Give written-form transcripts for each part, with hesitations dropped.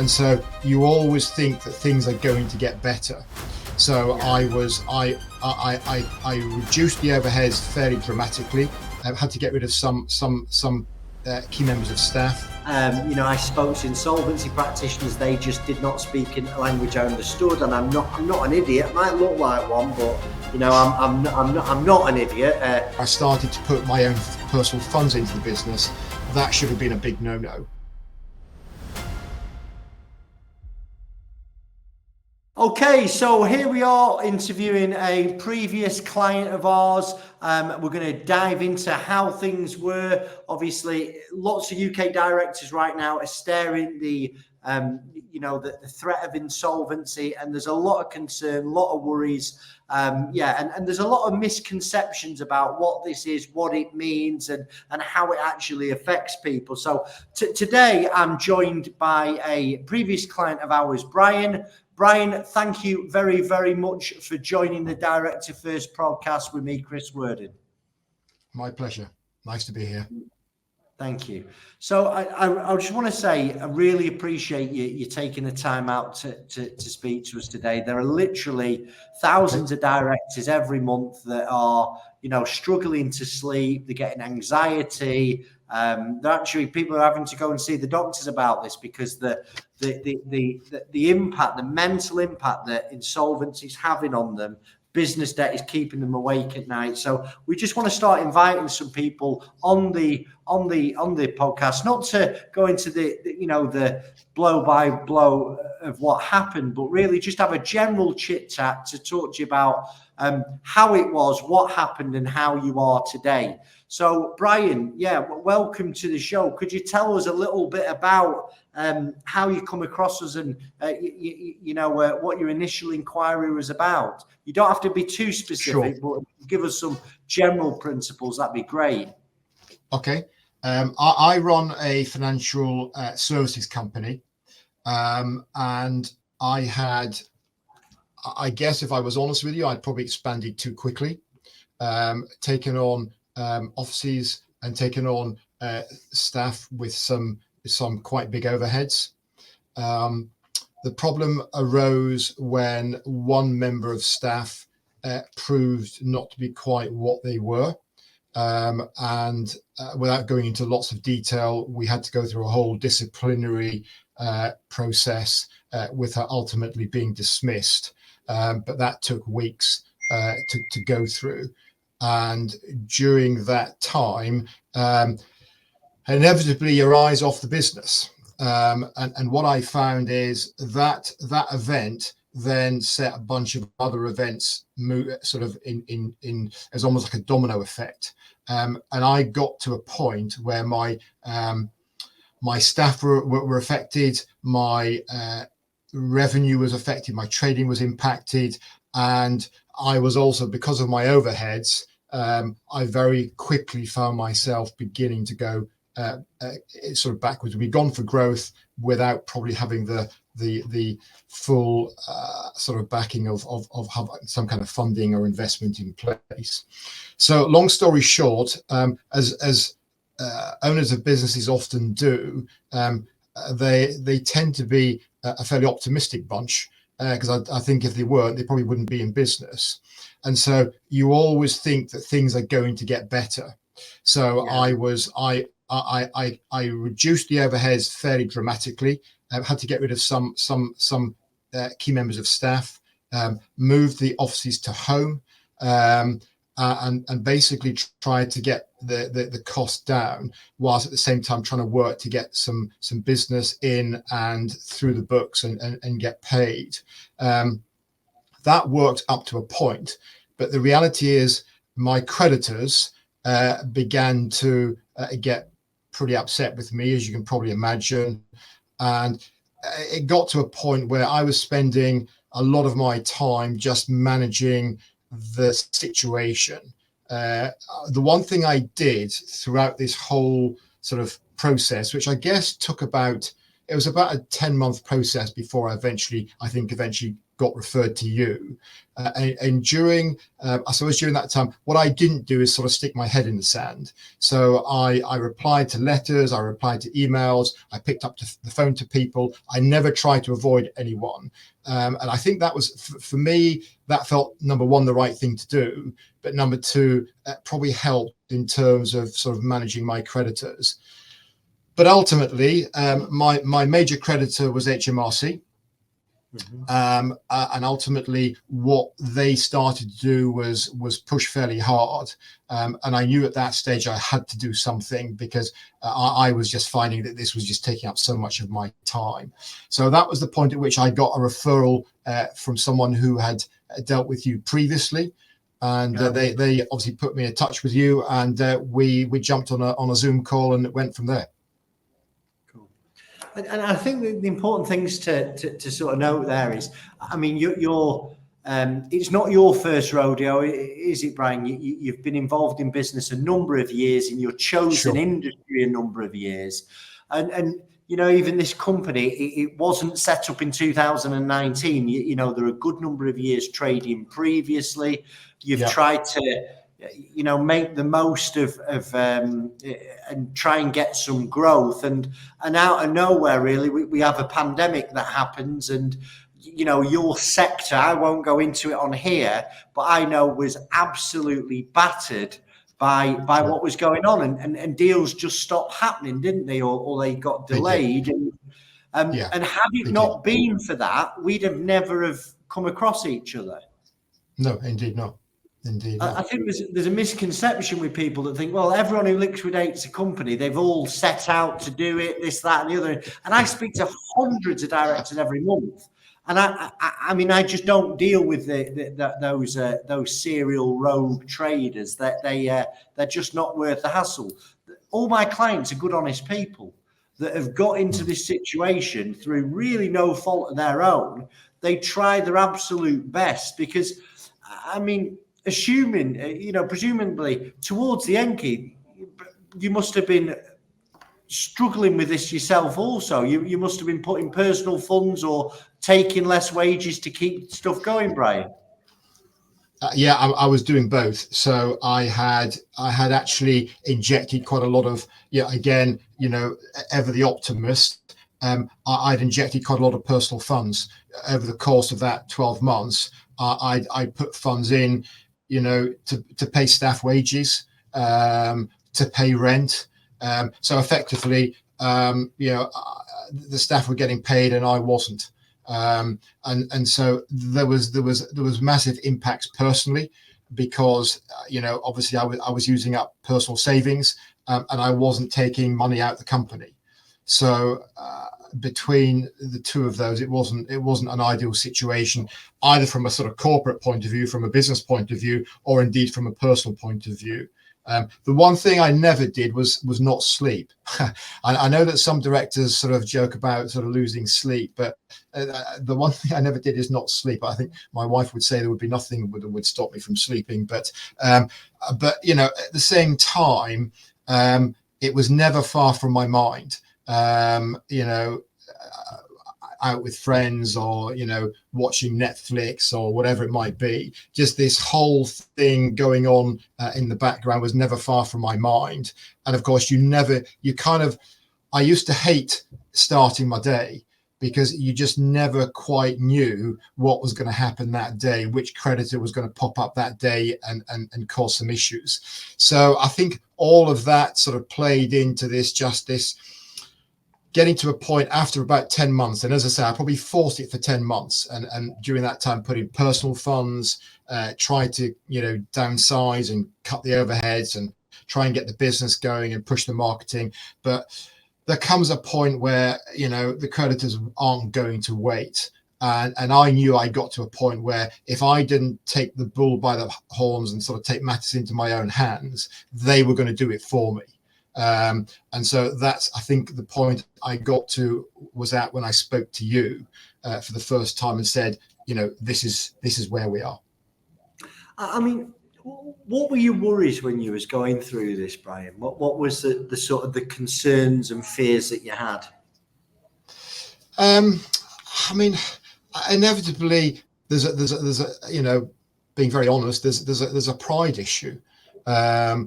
And so you always think that things are going to get better. So I reduced the overheads fairly dramatically. I had to get rid of some key members of staff. I spoke to insolvency practitioners. They just did not speak in a language I understood, and I'm not an idiot. I might look like one, but I'm not an idiot. I started to put my own personal funds into the business. That should have been a big no-no. Okay, so here we are interviewing a previous client of ours. We're going to dive into how things were. Obviously, lots of UK directors right now are staring the threat of insolvency, and there's a lot of concern, a lot of worries. And there's a lot of misconceptions about what this is, what it means, and how it actually affects people. So today I'm joined by a previous client of ours, Brian. Brian, thank you very, very much for joining the Director First podcast with me, Chris Worden. My pleasure. Nice to be here. Thank you. So I just want to say I really appreciate you taking the time out to speak to us today. There are literally thousands of directors every month that are, struggling to sleep. They're getting anxiety. People are having to go and see the doctors about this because the impact, the mental impact that insolvency is having on them, business debt is keeping them awake at night. So we just want to start inviting some people on the podcast, not to go into the blow by blow of what happened, but really just have a general chit chat to talk to you about how it was, what happened, and how you are today. So, Brian, welcome to the show. Could you tell us a little bit about how you come across us and what your initial inquiry was about? You don't have to be too specific, sure, but give us some general principles. That'd be great. Okay. I run a financial services company, and I guess if I was honest with you, I'd probably expanded too quickly, taken on offices and taken on staff with some quite big overheads. The problem arose when one member of staff proved not to be quite what they were. And without going into lots of detail, we had to go through a whole disciplinary process with her ultimately being dismissed. But that took weeks to go through. And during that time, inevitably your eyes off the business. And what I found is that event then set a bunch of other events sort of in as almost like a domino effect. And I got to a point where my staff were affected, my revenue was affected, my trading was impacted, and I was also, because of my overheads, I very quickly found myself beginning to go sort of backwards. We'd gone for growth without probably having the full sort of backing of some kind of funding or investment in place. So long story short, as owners of businesses often do, they tend to be a fairly optimistic bunch, because I think if they weren't, they probably wouldn't be in business. And so you always think that things are going to get better. So I reduced the overheads fairly dramatically. Had to get rid of some key members of staff, moved the offices to home, and basically tried to get the cost down, whilst at the same time trying to work to get some business in and through the books and get paid. That worked up to a point, but the reality is my creditors began to get pretty upset with me, as you can probably imagine. And it got to a point where I was spending a lot of my time just managing the situation. The one thing I did throughout this whole sort of process, which I guess took about it was about a 10-month process before I eventually got referred to you. And during, I suppose during that time, what I didn't do is sort of stick my head in the sand. So I replied to letters, I replied to emails, I picked up the phone to people. I never tried to avoid anyone. And I think that was, for me, that felt, number one, the right thing to do. But number two, probably helped in terms of sort of managing my creditors. But ultimately, my major creditor was HMRC. And ultimately what they started to do was push fairly hard, and I knew at that stage I had to do something, because I was just finding that this was just taking up so much of my time. So that was the point at which I got a referral from someone who had dealt with you previously, and they obviously put me in touch with you, and we jumped on a Zoom call, and it went from there. And I think the important things to sort of note there is, I mean, you're it's not your first rodeo, is it, Brian? You've been involved in business a number of years, in your chosen industry a number of years, and you know, even this company, it wasn't set up in 2019. You know, there are a good number of years trading previously. You've tried to, you know, make the most of and try and get some growth, and out of nowhere, really, we have a pandemic that happens, and you know, your sector, I won't go into it on here, but I know was absolutely battered by what was going on, and deals just stopped happening, didn't they, or they got delayed, and had it not been for that, we'd have never have come across each other. No, indeed not. Indeed. I think there's a misconception with people that think, well, everyone who liquidates a company, they've all set out to do it, this, that, and the other. And I speak to hundreds of directors every month, and I mean, I just don't deal with those serial rogue traders. That they're just not worth the hassle. All my clients are good, honest people that have got into this situation through really no fault of their own. They try their absolute best, because, I mean, assuming, you know, presumably towards the end, Keith, you must have been struggling with this yourself also. You must have been putting personal funds or taking less wages to keep stuff going, Brian. Yeah, I was doing both. So I had actually injected quite a lot of, again, you know, ever the optimist. I'd injected quite a lot of personal funds over the course of that 12 months. I put funds in, you know, to pay staff wages, to pay rent. So effectively, you know, the staff were getting paid and I wasn't. And so there was massive impacts personally, because, you know, obviously I was using up personal savings, and I wasn't taking money out of the company. So between the two of those, it wasn't an ideal situation, either from a sort of corporate point of view, from a business point of view, or indeed from a personal point of view. The one thing I never did was not sleep. I know that some directors sort of joke about sort of losing sleep, but the one thing I never did is not sleep. I think my wife would say there would be nothing that would stop me from sleeping, but you know, at the same time, it was never far from my mind. You know, out with friends, or, you know, watching Netflix or whatever it might be, just this whole thing going on in the background was never far from my mind. And of course, I used to hate starting my day, because you just never quite knew what was going to happen that day, which creditor was going to pop up that day and cause some issues. So I think all of that sort of played into this getting to a point after about 10 months. And as I say, I probably forced it for 10 months. And during that time, put in personal funds, try to, you know, downsize and cut the overheads and try and get the business going and push the marketing. But there comes a point where, you know, the creditors aren't going to wait. And I knew I got to a point where if I didn't take the bull by the horns and sort of take matters into my own hands, they were going to do it for me. And so that's, I think, the point I got to was at when I spoke to you for the first time and said, you know, this is where we are. I mean, what were your worries when you was going through this, Brian? What was the sort of the concerns and fears that you had? I mean, inevitably, there's a being very honest, there's a pride issue. I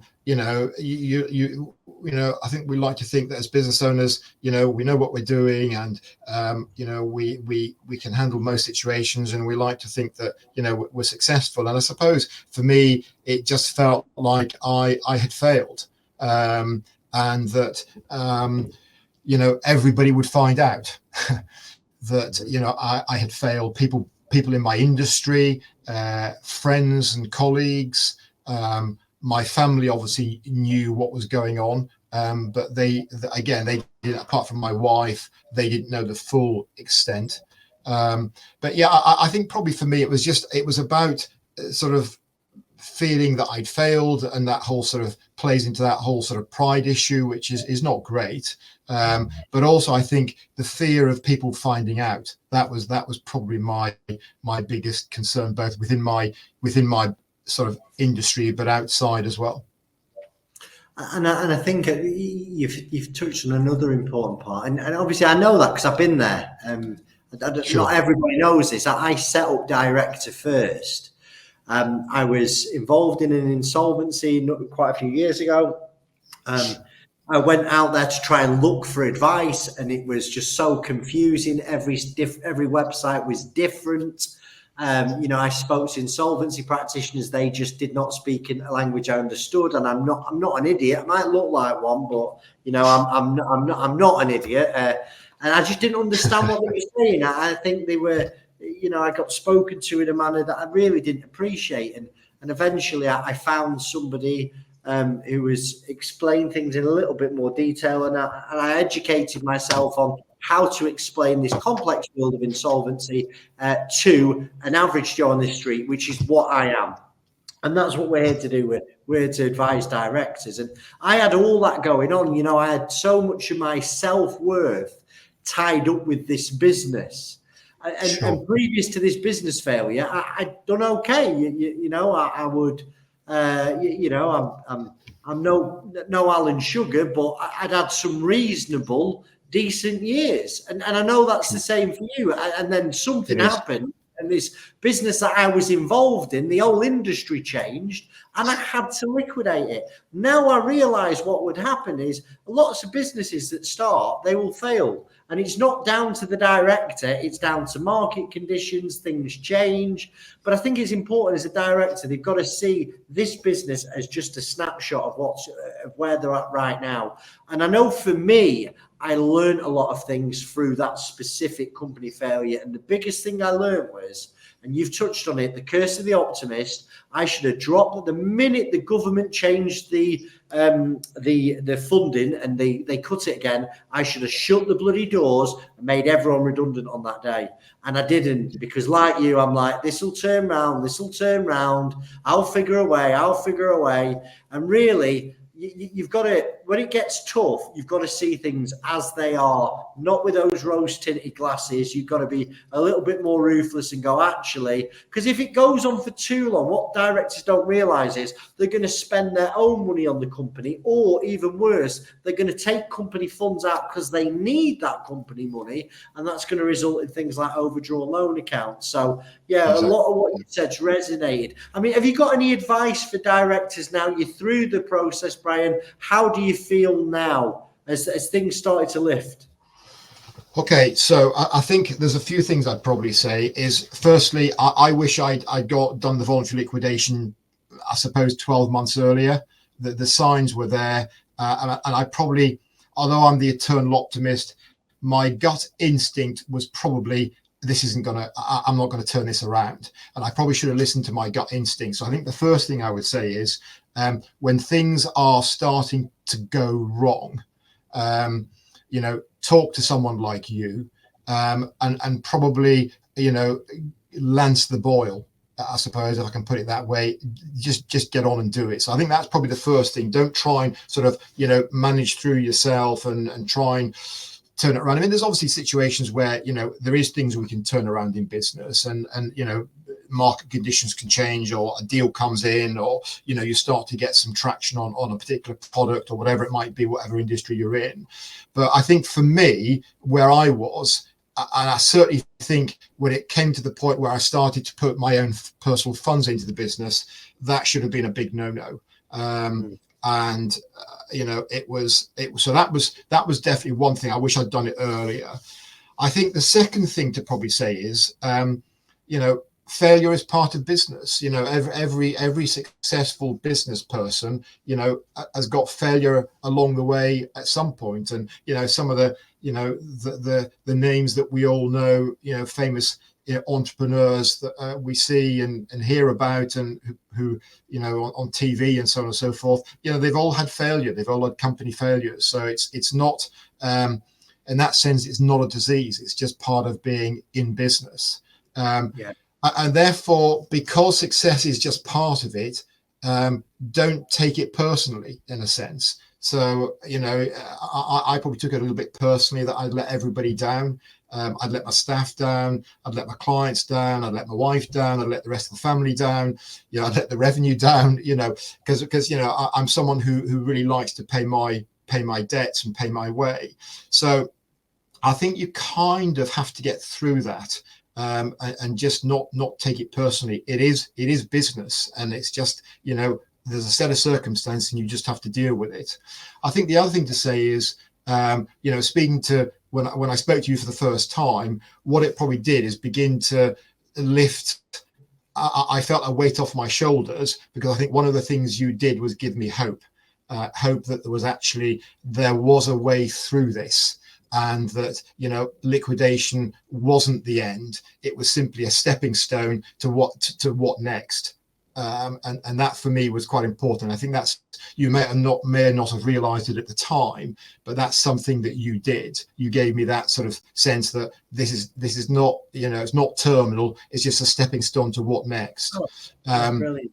think we like to think that as business owners, we know what we're doing, and we can handle most situations, and we like to think that we're successful. And I suppose for me, it just felt like I had failed, and that everybody would find out that I had failed. People in my industry, friends and colleagues. My family obviously knew what was going on, but they did, apart from my wife, they didn't know the full extent. But yeah, I think probably for me it was about sort of feeling that I'd failed, and that whole sort of plays into that whole sort of pride issue, which is not great. But also I think the fear of people finding out, that was probably my biggest concern, both within my sort of industry, but outside as well. And I think you've touched on another important part, and obviously I know that because I've been there. Sure. Not everybody knows this. I set up Director first. I was involved in an insolvency quite a few years ago. I went out there to try and look for advice, and it was just so confusing. Every website was different. I spoke to insolvency practitioners; they just did not speak in a language I understood. And I'm not an idiot. I might look like one, but I'm not an idiot. And I just didn't understand what they were saying. I think they were. I got spoken to in a manner that I really didn't appreciate, and eventually I found somebody who was explaining things in a little bit more detail, and I educated myself on how to explain this complex world of insolvency to an average Joe on the street, which is what I am. And that's what we're here to do. We're here to advise directors. And I had all that going on. I had so much of my self-worth tied up with this business. And previous to this business failure, I'd done okay. I would, I'm no Alan Sugar, but I'd had some reasonable, decent years. And I know that's the same for you. And then something happened, and this business that I was involved in, the whole industry changed, and I had to liquidate it. Now I realize what would happen is lots of businesses that start, they will fail. And it's not down to the director, it's down to market conditions, things change. But I think it's important as a director, they've got to see this business as just a snapshot of where they're at right now. And I know for me, I learned a lot of things through that specific company failure. And the biggest thing I learned was, and you've touched on it, the curse of the optimist. I should have dropped the minute the government changed the funding and they cut it again. I should have shut the bloody doors and made everyone redundant on that day. And I didn't, because like you, I'm like, this will turn round. I'll figure a way. And really, you've got to, when it gets tough, you've got to see things as they are, not with those rose-tinted glasses. You've got to be a little bit more ruthless and go, actually, because if it goes on for too long, what directors don't realise is they're going to spend their own money on the company, or even worse, they're going to take company funds out because they need that company money, and that's going to result in things like overdrawn loan accounts. So, yeah, exactly. A lot of what you said's resonated. I mean, have you got any advice for directors now? You're through the process, Brian. How do you feel now as things started to lift? Okay, so I think there's a few things I'd probably say is, firstly, I wish I'd done the voluntary liquidation, I suppose, 12 months earlier. The signs were there. And I probably, although I'm the eternal optimist, my gut instinct was probably, I'm not going to turn this around. And I probably should have listened to my gut instinct. So I think the first thing I would say is, when things are starting to go wrong, talk to someone like you, and probably, lance the boil, I suppose, if I can put it that way. Just get on and do it. So I think that's probably the first thing. Don't try and sort of, manage through yourself and try and turn it around. I mean, there's obviously situations where, there is things we can turn around in business, and market conditions can change, or a deal comes in, or you start to get some traction on a particular product, or whatever it might be, whatever industry you're in. But I think for me, where I was, and I certainly think when it came to the point where I started to put my own personal funds into the business, that should have been a big no-no. And it was so that was definitely one thing. I wish I'd done it earlier. I think the second thing to probably say is, failure is part of business. Every successful business person, has got failure along the way at some point. And some of the the names that we all know, famous entrepreneurs that we see and hear about, and who on TV and so on and so forth, they've all had failure. They've all had company failures. So it's not, in that sense, it's not a disease. It's just part of being in business. And therefore, because success is just part of it, don't take it personally, in a sense. So, I probably took it a little bit personally that I'd let everybody down. I'd let my staff down. I'd let my clients down. I'd let my wife down. I'd let the rest of the family down. I'd let the revenue down, because I'm someone who really likes to pay my debts and pay my way. So I think you kind of have to get through that. And just not take it personally. It is business, and it's just, there's a set of circumstances and you just have to deal with it. I think the other thing to say is, speaking to when I spoke to you for the first time, what it probably did is begin to lift. I felt a weight off my shoulders, because I think one of the things you did was give me hope that there was a way through this. And that, liquidation wasn't the end. It was simply a stepping stone to what next. And that for me was quite important. I think that's, you may not have realized it at the time, but that's something that you did. You gave me that sort of sense that this is not, it's not terminal. It's just a stepping stone to what next. Brilliant.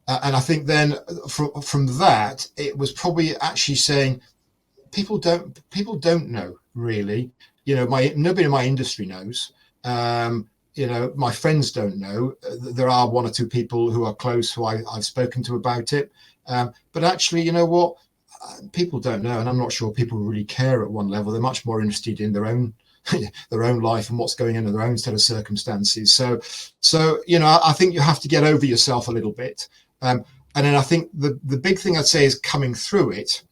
And I think then from that, it was probably actually saying, people don't know really. Nobody in my industry knows. My friends don't know. There are one or two people who are close who I've spoken to about it. But actually, you know what? People don't know, and I'm not sure people really care at one level. They're much more interested in their own life and what's going on in their own set of circumstances. So I think you have to get over yourself a little bit. And then I think the big thing I'd say is coming through it.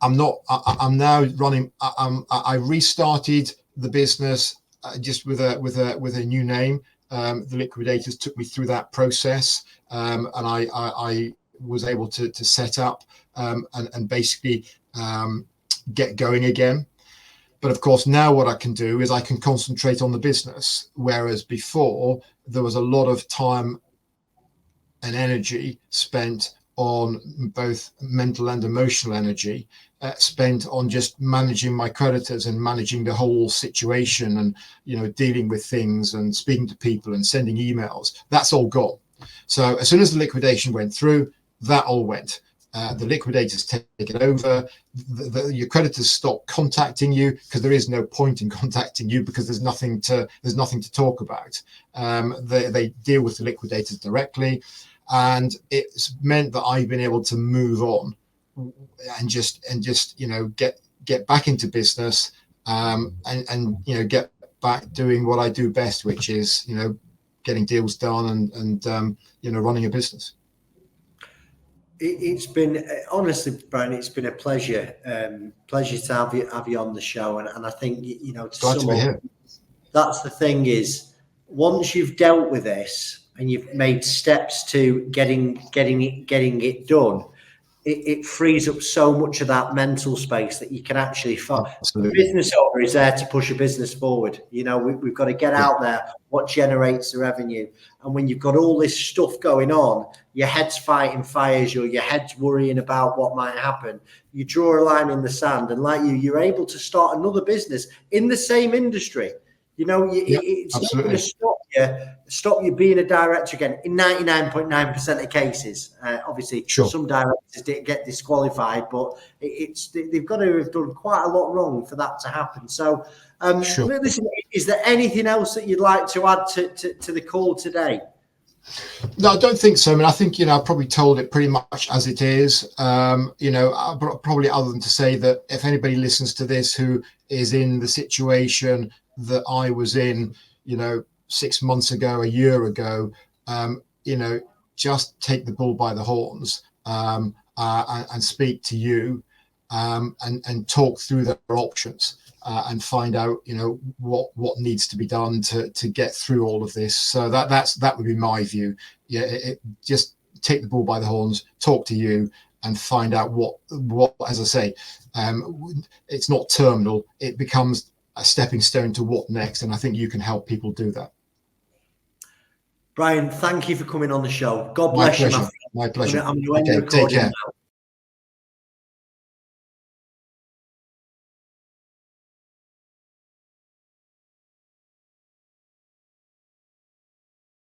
I'm now running. I restarted the business just with a new name. The Liquidators took me through that process, and I was able to set up and basically get going again. But of course, now what I can do is I can concentrate on the business, whereas before there was a lot of time and energy spent on both mental and emotional energy spent on just managing my creditors and managing the whole situation, and dealing with things and speaking to people and sending emails. That's all gone. So as soon as the liquidation went through, that all went. The liquidators take it over. Your creditors stop contacting you, because there is no point in contacting you, because there's nothing to talk about. They deal with the liquidators directly. And it's meant that I've been able to move on and just get back into business, and get back doing what I do best, which is getting deals done and running a business. It's been, honestly, Brian, it's been a pleasure to have you on the show, and I think Glad to be here. That's the thing is, once you've dealt with this and you've made steps to getting it done, it frees up so much of that mental space that you can actually a business owner is there to push a business forward. We've got to get out there what generates the revenue. And when you've got all this stuff going on, your head's fighting fires, your head's worrying about what might happen. You draw a line in the sand, and like you're able to start another business in the same industry. It's not going to stop you being a director again in 99.9% of cases. Obviously, some directors get disqualified, but they've got to have done quite a lot wrong for that to happen. So, listen, is there anything else that you'd like to add to the call today? No, I don't think so. I mean, I think, I've probably told it pretty much as it is, probably other than to say that if anybody listens to this who is in the situation that I was in, 6 months ago, a year ago, just take the bull by the horns, and speak to you, and talk through their options, and find out, what needs to be done to get through all of this. So that would be my view. Yeah, just take the bull by the horns, talk to you, and find out what, as I say, it's not terminal. It becomes a stepping stone to what next, and I think you can help people do that. Brian, thank you for coming on the show. God bless you, my friend. My pleasure. I'm going to end the Okay, take recording care. now.